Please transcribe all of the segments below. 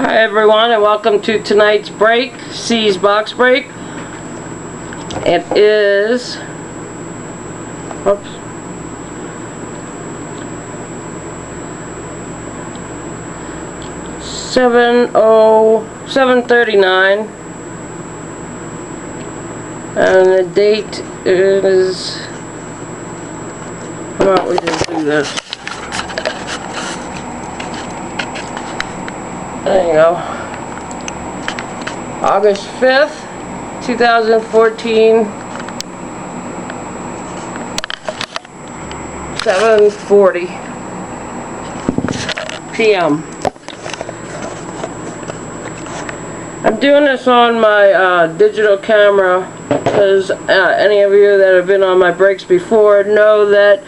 Hi everyone, and welcome to tonight's break, C's box break. It is 7:39, and the date is, how about we just do this? There you go. August 5th, 2014, 7:40 p.m. I'm doing this on my digital camera because any of you that have been on my breaks before know that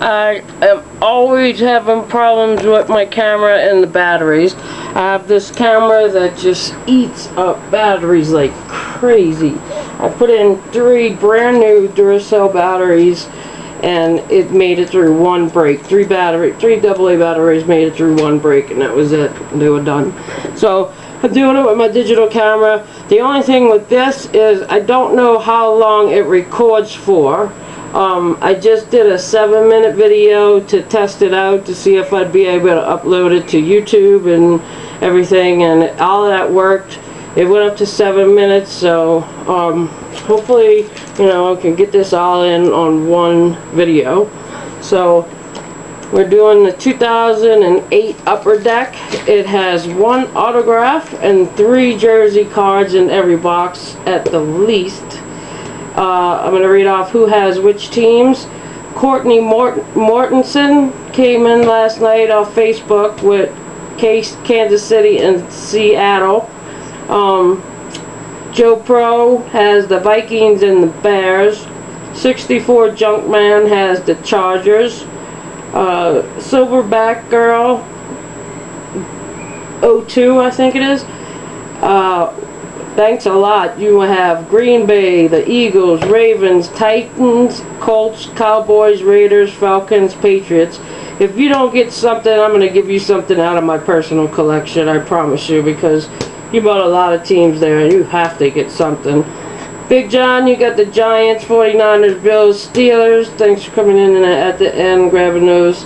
I am always having problems with my camera and the batteries. I have this camera that just eats up batteries like crazy. I put in 3 brand new Duracell batteries and it made it through one break. 3 AA batteries made it through one break, and that was it. They were done. So I'm doing it with my digital camera. The only thing with this is I don't know how long it records for. I just did a 7-minute video to test it out to see if I'd be able to upload it to YouTube and everything, and all of that worked. It went up to 7 minutes, so hopefully, you know, I can get this all in on one video. So we're doing the 2008 Upper Deck. It has 1 autograph and 3 jersey cards in every box at the least. I'm going to read off who has which teams. Courtney Mortensen came in last night off Facebook with Kansas City and Seattle. Joe Pro has the Vikings and the Bears. 64 Junkman has the Chargers. Silverback Girl 02, I think it is. Thanks a lot. You have Green Bay, the Eagles, Ravens, Titans, Colts, Cowboys, Raiders, Falcons, Patriots. If you don't get something, I'm going to give you something out of my personal collection, I promise you, because you bought a lot of teams there and you have to get something. Big John, you got the Giants, 49ers, Bills, Steelers. Thanks for coming in at the end, grabbing those.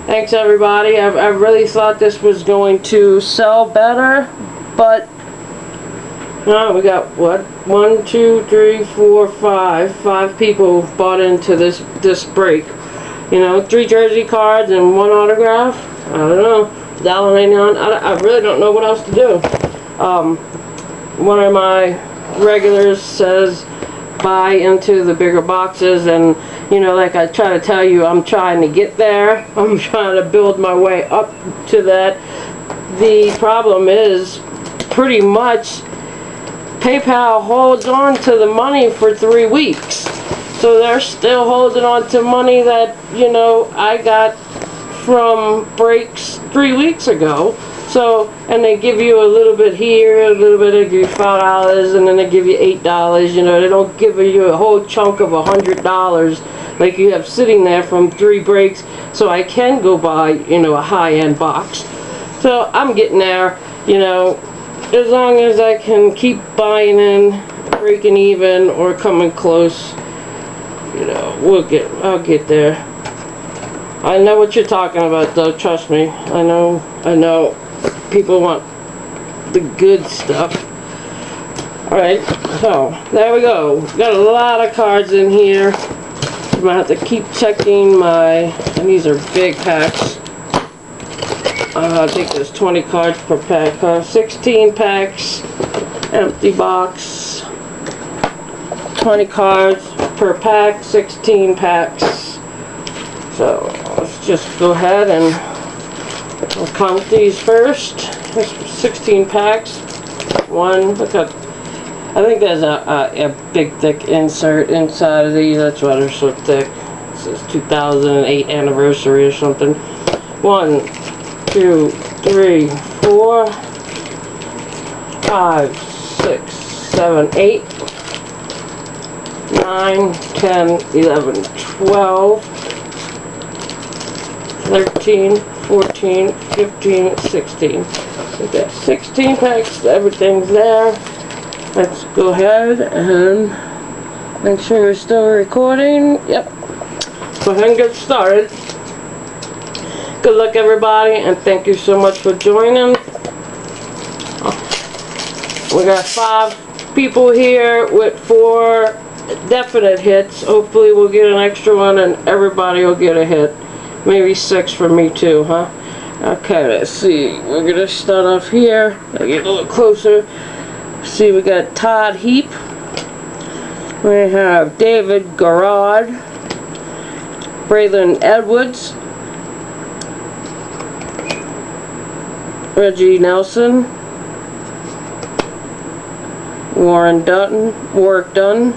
Thanks everybody. I really thought this was going to sell better, but no, we got what? 1, 2, 3, 4, 5. 5 people bought into this break. You know, 3 jersey cards and 1 autograph. I don't know. $1.99. I really don't know what else to do. One of my regulars says buy into the bigger boxes, and you know, like I try to tell you, I'm trying to get there. I'm trying to build my way up to that. The problem is pretty much PayPal holds on to the money for 3 weeks. So they're still holding on to money that, you know, I got from breaks 3 weeks ago. So, and they give you a little bit here, a little bit, they give you $5, and then they give you $8. You know, they don't give you a whole chunk of $100 like you have sitting there from 3 breaks. So I can go buy, you know, a high-end box. So I'm getting there, you know, as long as I can keep buying in, breaking even, or coming close. You know, I'll get there. I know what you're talking about, though. Trust me. I know. People want the good stuff. Alright, so there we go. Got a lot of cards in here. I'm gonna have to keep checking and these are big packs. I think there's 20 cards per pack. 16 packs, empty box. 20 cards per pack, 16 packs. So let's just go ahead and we'll count these first. There's 16 packs. Look at, I think there's a big thick insert inside of these. That's why they're so thick. It says 2008 anniversary or something. 1, 2, 3, 4, 5, 6, 7, 8, 9, 10, 11, 12, 13, 14, 15, 16. We got 16 packs. Everything's there. Let's go ahead and make sure we're still recording. Yep. Go ahead and get started. Good luck, everybody, and thank you so much for joining. We got 5 people here with 4 definite hits. Hopefully we'll get an extra one and everybody will get a hit. Maybe 6 for me too, huh? Okay, let's see. We're gonna start off here. I'll get a little closer. See, we got Todd Heap. We have David Garrard. Braylon Edwards. Reggie Nelson. Warwick Dunn.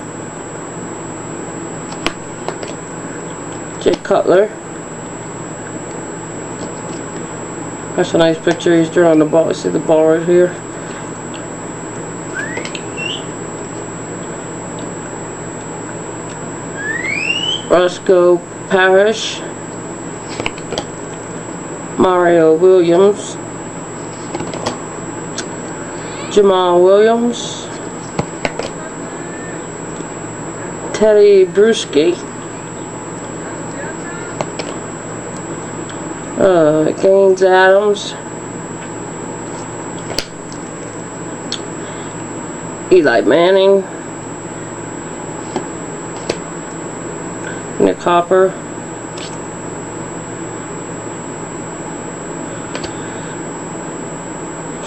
Jake Cutler. That's a nice picture. He's drawing the ball. See the ball right here? Roscoe Parrish. Mario Williams. Jamal Williams. Teddy Bruschi. Gaines Adams. Eli Manning. Nick Hopper.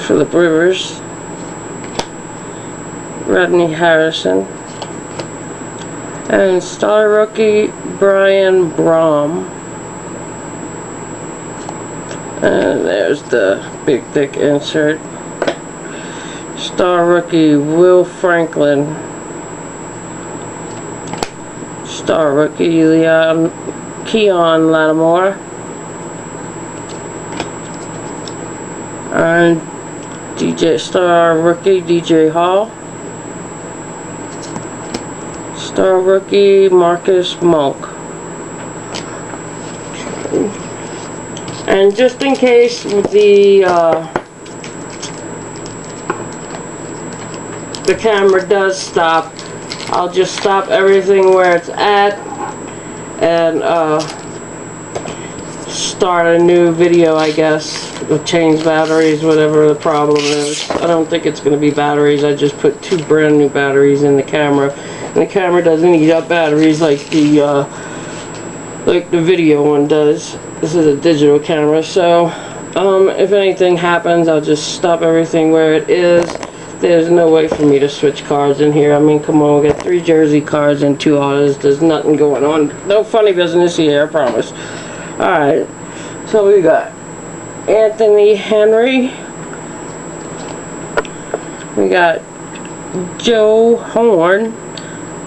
Phillip Rivers. Rodney Harrison. And star rookie Brian Brom. And there's the big thick insert. Star rookie Will Franklin. Star rookie Keon Lattimore. And star rookie DJ Hall. Star rookie Marcus Monk. And just in case the camera does stop, I'll just stop everything where it's at and start a new video, I guess. We'll change batteries, whatever the problem is. I don't think it's going to be batteries. I just put 2 brand new batteries in the camera, and the camera doesn't eat up batteries like the video one does. This is a digital camera, so if anything happens, I'll just stop everything where it is. There's no way for me to switch cards in here. I mean, come on, we got 3 jersey cards and 2 autos. There's nothing going on. No funny business here, I promise. Alright, so we got Anthony Henry. We got Joe Horn.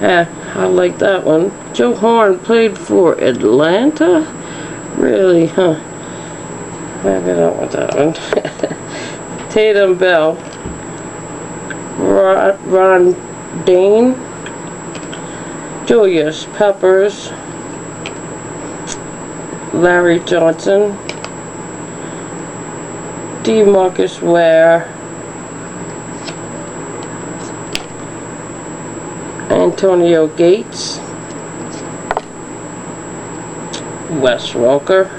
I like that one. Joe Horn played for Atlanta? Really, huh? Maybe I don't want that one. Tatum Bell. Ron Dane. Julius Peppers. Larry Johnson. DeMarcus Ware. Antonio Gates. Wes Welker.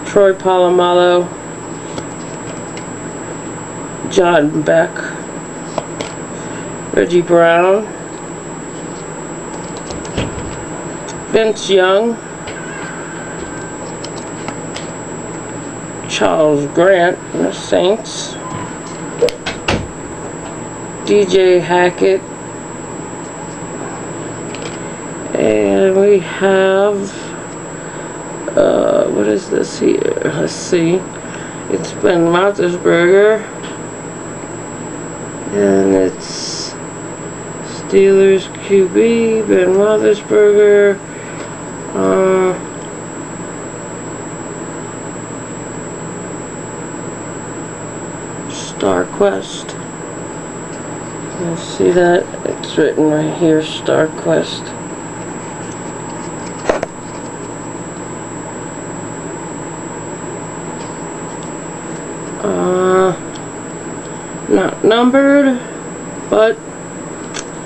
Troy Polamalu. John Beck. Reggie Brown. Vince Young. Charles Grant, the Saints. DJ Hackett. And we have, what is this here? Let's see. It's Ben Roethlisberger. And it's Steelers QB, Ben Roethlisberger. StarQuest. You see that? It's written right here, StarQuest. Not numbered, but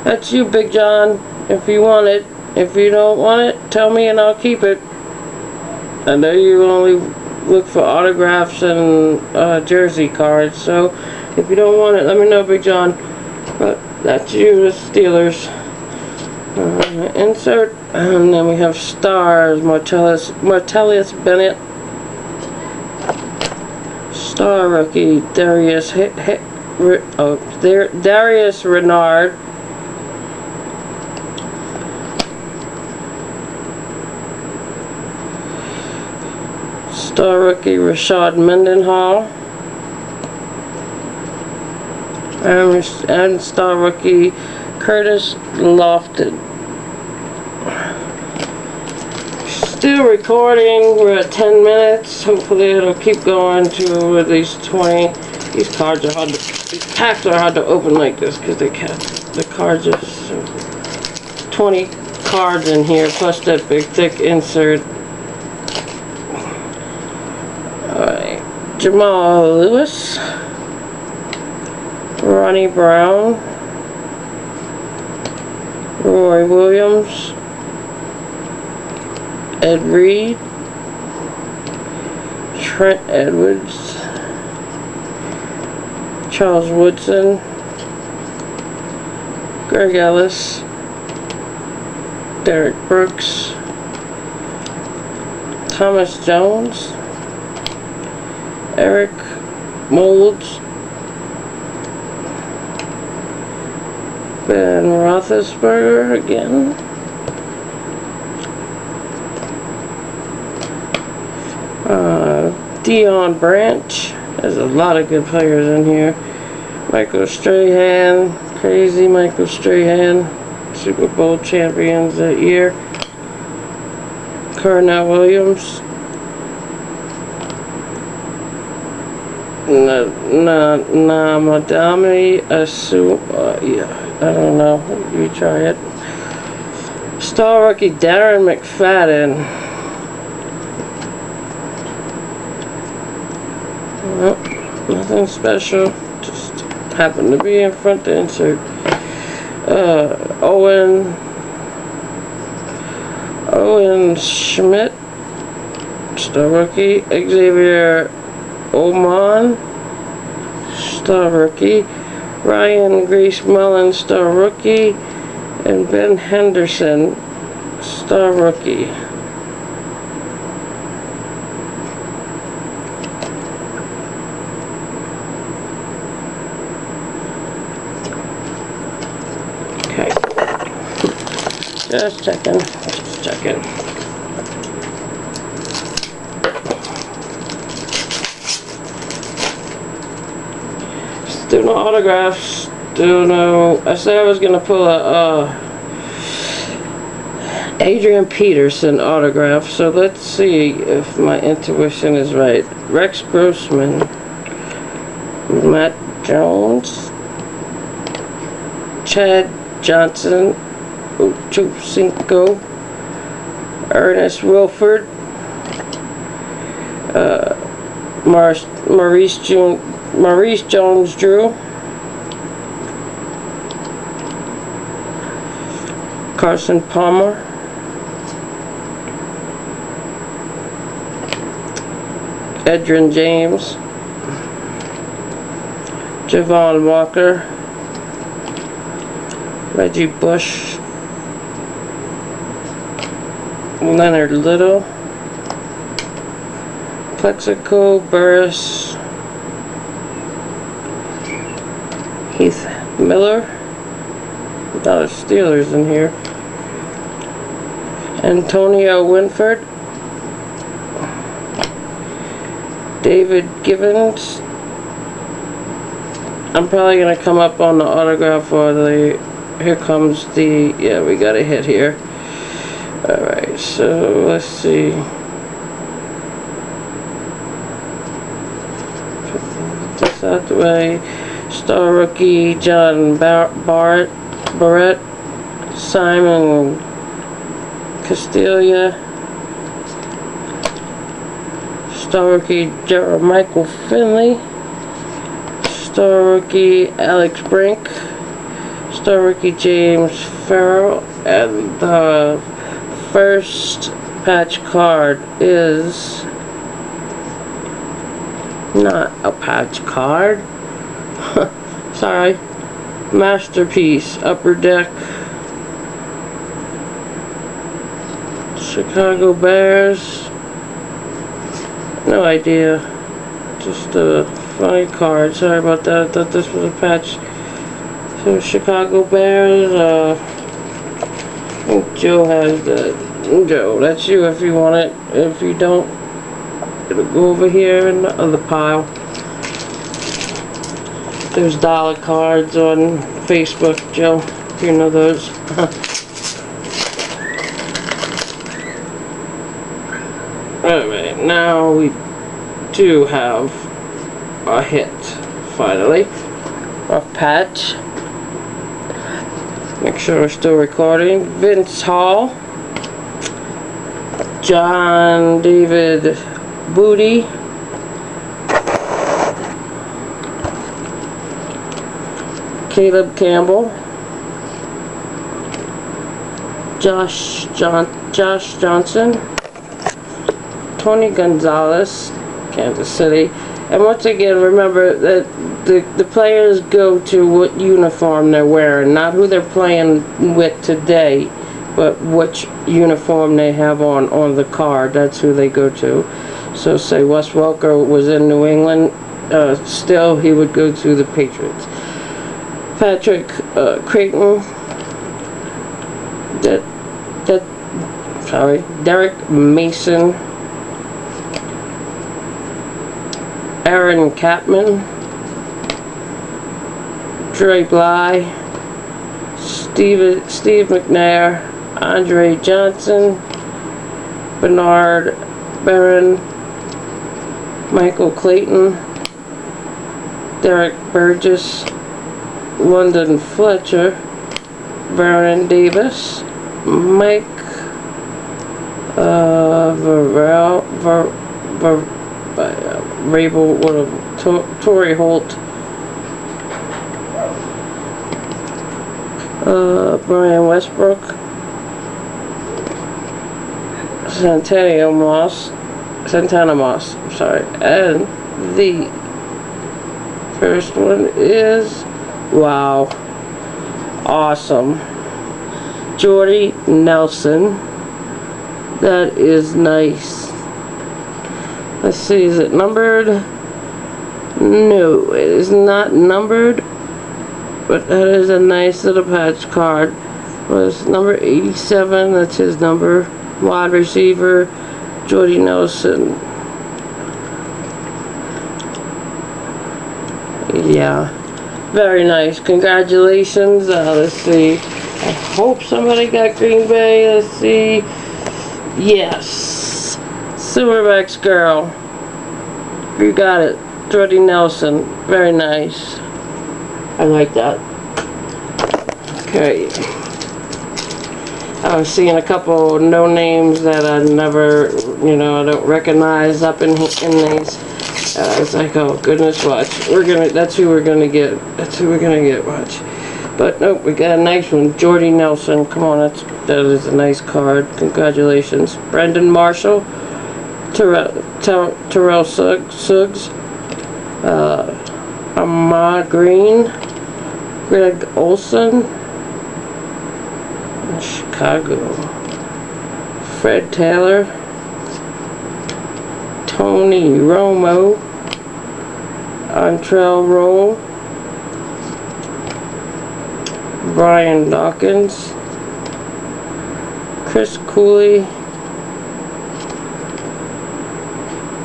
that's you, Big John. If you want it. If you don't want it, tell me and I'll keep it. I know you only look for autographs and jersey cards, so if you don't want it, let me know, Big John. But that's you, the Steelers. Insert, and then we have stars. Martellus Bennett. Star rookie Darius Darius Renard. Star rookie Rashad Mendenhall. And star rookie Curtis Lofton. Still recording. We're at 10 minutes. Hopefully it'll keep going to at least 20. These cards are hard to, these packs are hard to open like this because they can't. The cards are so 20 cards in here plus that big thick insert. Alright. Jamal Lewis. Ronnie Brown. Roy Williams. Ed Reed. Trent Edwards. Charles Woodson. Greg Ellis. Derek Brooks. Thomas Jones. Eric Moulds. Ben Roethlisberger again. Deion Branch. There's a lot of good players in here. Michael Strahan. Crazy Michael Strahan. Super Bowl champions that year. Cornell Williams. Namadami Asu. Yeah. I don't know. You try it. Star rookie Darren McFadden. Well, nothing special. Just happened to be in front to insert. Owen Schmidt. Star rookie. Xavier Oman. Star rookie. Ryan Grace Mullen, star rookie, and Ben Henderson, star rookie. Okay. Just checking. Still no autographs. Still no. I said I was gonna pull a Adrian Peterson autograph. So let's see if my intuition is right. Rex Grossman, Matt Jones, Chad Johnson, Ochocinco, Ernest Wilford, Maurice Jones-Drew, Carson Palmer, Edrin James, Javon Walker, Reggie Bush, Leonard Little, Plexico Burris, Heath Miller, a lot of Steelers in here, Antonio Winford, David Givens. I'm probably going to come up on the autograph or the, here comes the, yeah, we got a hit here. Alright, so let's see. Put this out the way. Star rookie John Barrett, Simon Castilla, star rookie Michael Finley, Star rookie Alex Brink. Star rookie James Farrell. And the first patch card is not a patch card. Sorry. Masterpiece Upper Deck. Chicago Bears. No idea. Just a funny card. Sorry about that. I thought this was a patch. So Chicago Bears. I think Joe has that. Joe, that's you if you want it. If you don't, it'll go over here in the other pile. There's dollar cards on Facebook, Joe, if you know those. Alright, now we do have a hit, finally. A patch. Make sure we're still recording. Vince Hall. John David Booty. Caleb Campbell. Josh Johnson. Tony Gonzalez, Kansas City. And once again, remember that the players go to what uniform they're wearing, not who they're playing with today, but which uniform they have on the card. That's who they go to. So say Wes Welker was in New England, still he would go to the Patriots. Patrick Creighton. Derek Mason. Aaron Kapman. Dre Bly. Steve McNair. Andre Johnson. Bernard Barron. Michael Clayton. Derek Burgess. London Fletcher. Vernon Davis. Mike Rabel, Torrey Holt, Brian Westbrook, Santana Moss, sorry, and the first one is, wow, awesome, Jordy Nelson. That is nice. Let's see, is it numbered? No, it is not numbered, but that is a nice little patch card. Was number 87, that's his number. Wide receiver, Jordy Nelson. Yeah, very nice. Congratulations. Let's see. I hope somebody got Green Bay. Let's see. Yes. Silverbacks girl. You got it. Jordy Nelson. Very nice. I like that. Okay. I was seeing a couple no names that I never, I don't recognize up in these. I was like, oh goodness, watch. That's who we're gonna get. That's who we're gonna get. Watch. But nope, we got a nice one. Jordy Nelson. Come on, that is a nice card. Congratulations. Brendan Marshall. Terrell Suggs. Ahmad Green. Greg Olson. Chicago. Fred Taylor. Tony Romo. Antrell Roll. Brian Dawkins. Chris Cooley.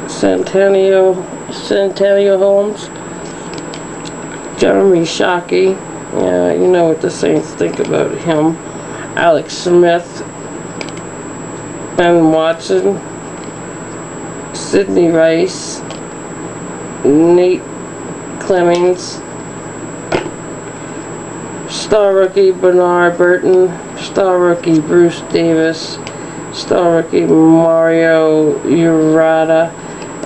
Centennial Holmes. Jeremy Shockey. Yeah, you know what the Saints think about him. Alex Smith. Ben Watson. Sidney Rice. Nate Clemmings. Star rookie Bernard Burton. Star rookie Bruce Davis. Star rookie Mario Urata.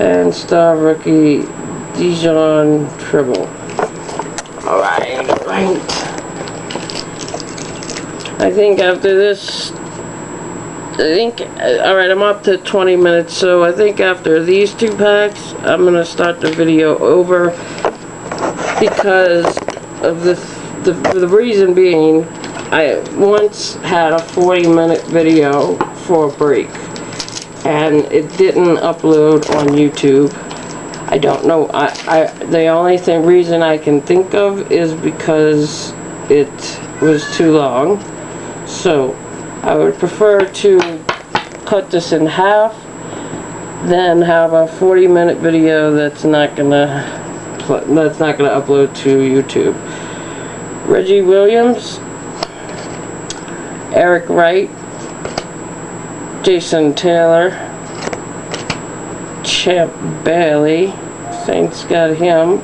And star rookie Dijon Tribble. Alright. I think after this, alright, I'm up to 20 minutes, so I think after these 2 packs, I'm going to start the video over, because of the reason being, I once had a 40-minute video for a break, and it didn't upload on YouTube. I don't know, the only reason I can think of is because it was too long. So I would prefer to cut this in half, then have a 40-minute video that's not gonna upload to YouTube. Reggie Williams, Eric Wright, Jason Taylor, Champ Bailey, Saints got him.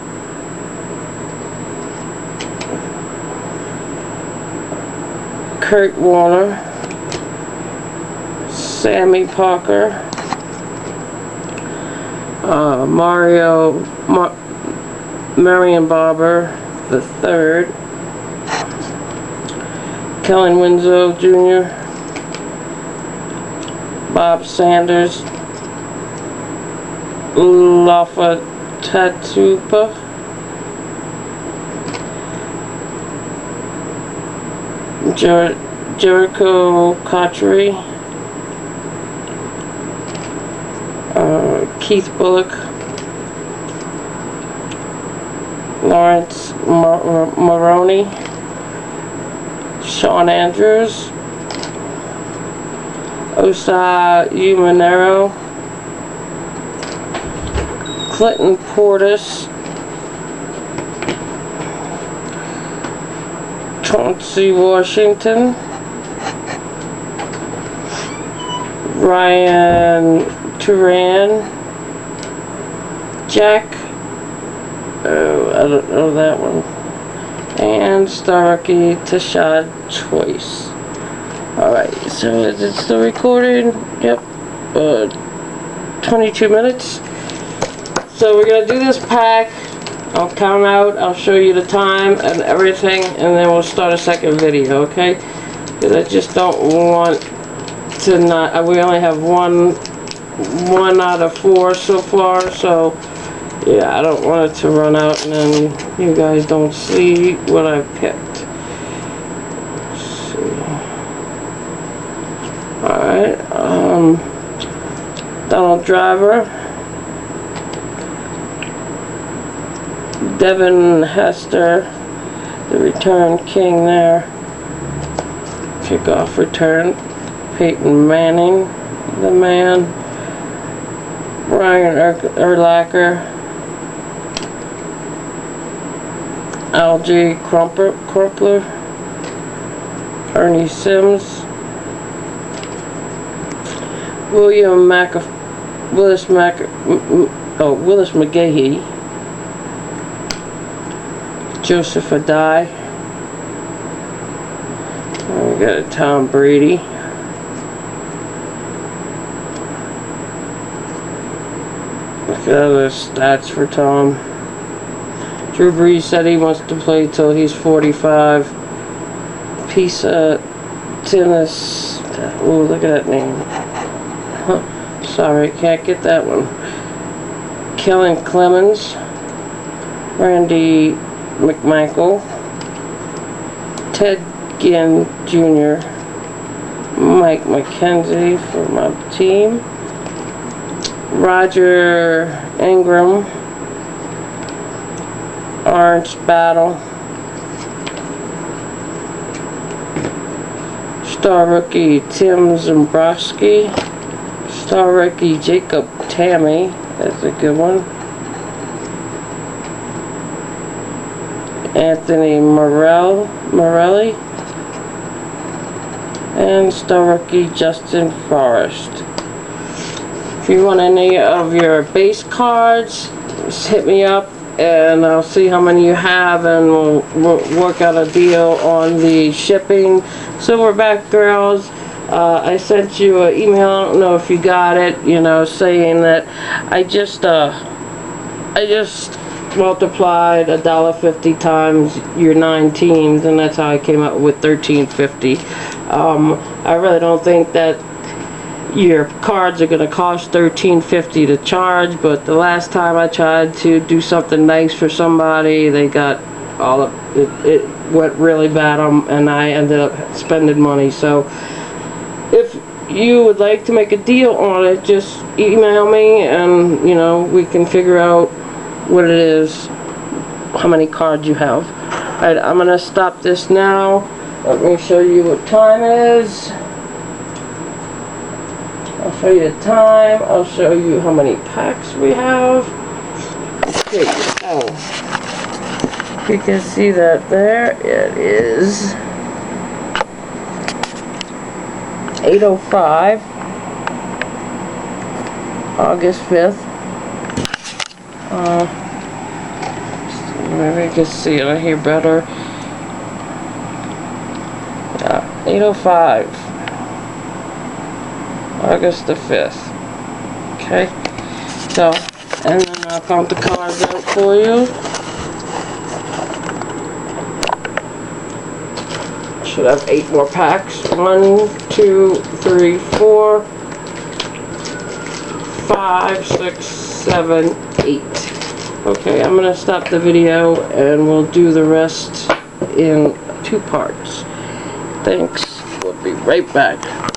Kurt Warner, Sammy Parker, Marion Barber the third, Kellen Winslow Jr., Bob Sanders, Lafa Tatupa, Jericho Cotchery, Keith Bullock, Lawrence Maroney, Sean Andrews, Osa Umanero, Clinton Portis, Chauncey Washington, Ryan Turan, Jack, I don't know that one, and star rookie Tashad Choice. Alright, so is it still recording? Yep, 22 minutes. So we're going to do this pack. I'll count out, I'll show you the time and everything, and then we'll start a second video, okay? Because I just don't want to not, we only have one out of 4 so far, so yeah, I don't want it to run out and then you guys don't see what I picked. Let's see. Alright, Donald Driver, Devin Hester, the return king there. Kickoff return. Peyton Manning, the man. Ryan Urlacher. Algie Crumpler. Ernie Sims. Willis McGahee. Joseph Adai. We got a Tom Brady. Look at other stats for Tom. Drew Brees said he wants to play till he's 45. Pisa Tennis. Oh, look at that name. Huh. Sorry, can't get that one. Kellen Clemens. Randy McMichael, Ted Ginn Jr., Mike McKenzie for my team, Roger Ingram, Orange Battle, star rookie Tim Zimbrowski, star rookie Jacob Tammy, that's a good one. Anthony Morelli, and star rookie Justin Forrest. If you want any of your base cards, just hit me up and I'll see how many you have and we'll work out a deal on the shipping. Silverback Girls, I sent you an email, I don't know if you got it, you know, saying that I just multiplied $1.50 times your 9 teams, and that's how I came up with $13.50. I really don't think that your cards are going to cost $13.50 to charge, but the last time I tried to do something nice for somebody, they got all of it went really bad and I ended up spending money. So if you would like to make a deal on it, just email me and we can figure out what it is, how many cards you have. Alright, I'm gonna stop this now. Let me show you what time it is. I'll show you the time. I'll show you how many packs we have. Okay, so you can see that there it is. 8:05, August 5th. Maybe you can see it here better. Yeah, 8:05, August the 5th. Okay, so, and then I'll count the cards out for you. Should have 8 more packs. 1, 2, 3, 4, 5, 6, 7, 8. Okay, I'm gonna stop the video and we'll do the rest in 2 parts. Thanks. We'll be right back.